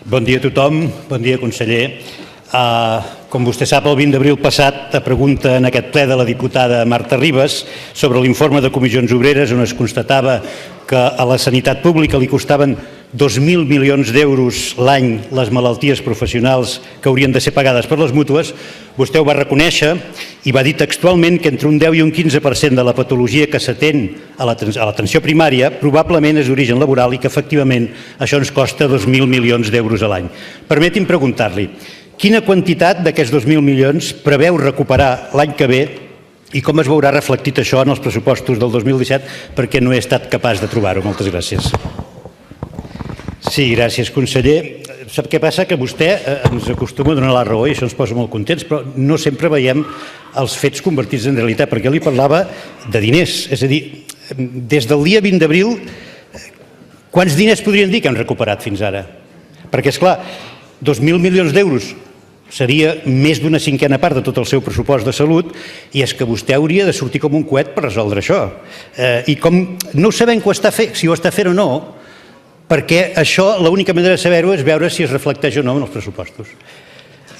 Bon dia a tothom, bon dia conseller. Com vostè sap, el 20 d'abril passat, a pregunta en aquest ple de la diputada Marta Ribas sobre l'informe de Comissions Obreres on es constatava que a la sanitat pública li costaven 2.000 milions d'euros l'any les malalties professionals que haurien de ser pagades per les mútues, vostè ho va reconèixer i va dir textualment que entre un 10 i un 15% de la patologia que s'atén a l'atenció primària probablement és d'origen laboral i que efectivament això ens costa 2.000 milions d'euros a l'any. Permeti'm preguntar-li, quina quantitat d'aquests 2.000 milions preveu recuperar l'any que ve i com es veurà reflectit això en els pressupostos del 2017 perquè no he estat capaç de trobar-ho. Moltes gràcies. Sí, gràcies, conseller. Sap què passa? Que vostè ens acostuma a donar la raó i això ens posa molt contents, però no sempre veiem els fets convertits en realitat, perquè li parlava de diners. És a dir, des del dia 20 d'abril, quants diners podrien dir que han recuperat fins ara? Perquè, esclar, 2.000 milions d'euros seria més d'una cinquena part de tot el seu pressupost de salut i és que vostè hauria de sortir com un coet per resoldre això. I com no sabem si ho està fent o no, perquè això, l'única manera de saber-ho és veure si es reflecteix o no en els pressupostos.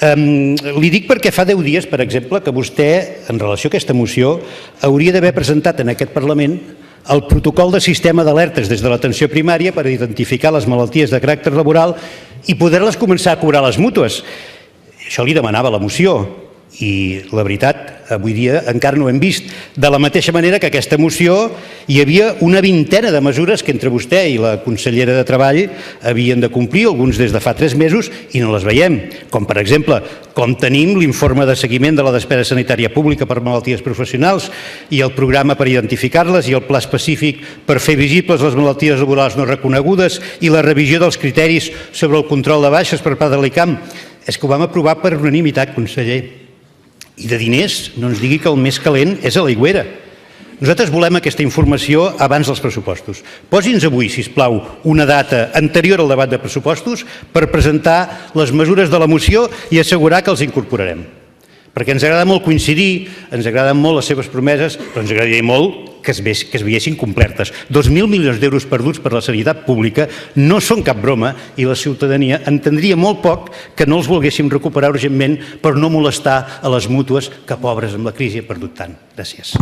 Li dic perquè fa 10 dies, per exemple, que vostè, en relació a aquesta moció, hauria d'haver presentat en aquest Parlament el protocol de sistema d'alertes des de l'atenció primària per identificar les malalties de caràcter laboral i poder-les començar a cobrar a les mútues. Això li demanava la moció i la veritat, avui dia encara no ho hem vist. De la mateixa manera que aquesta moció hi havia una vintena de mesures que entre vostè i la consellera de Treball havien de complir, alguns des de fa 3 mesos, i no les veiem. Com, per exemple, com tenim l'informe de seguiment de la despesa sanitària pública per malalties professionals i el programa per identificar-les i el pla específic per fer visibles les malalties laborals no reconegudes i la revisió dels criteris sobre el control de baixes per part de l'ICAM. És que ho vam aprovar per unanimitat, conseller. I de diners no ens digui que el més calent és a l'aigüera. Nosaltres volem aquesta informació abans dels pressupostos. Posi'ns avui, sisplau, una data anterior al debat de pressupostos per presentar les mesures de la moció i assegurar que els incorporarem. Perquè ens agrada molt coincidir, ens agraden molt les seves promeses, però ens agradaria molt que es veiessin complertes. 2.000 milions d'euros perduts per la sanitat pública no són cap broma i la ciutadania entendria molt poc que no els volguéssim recuperar urgentment per no molestar a les mútues que, pobres, amb la crisi han perdut tant. Gràcies.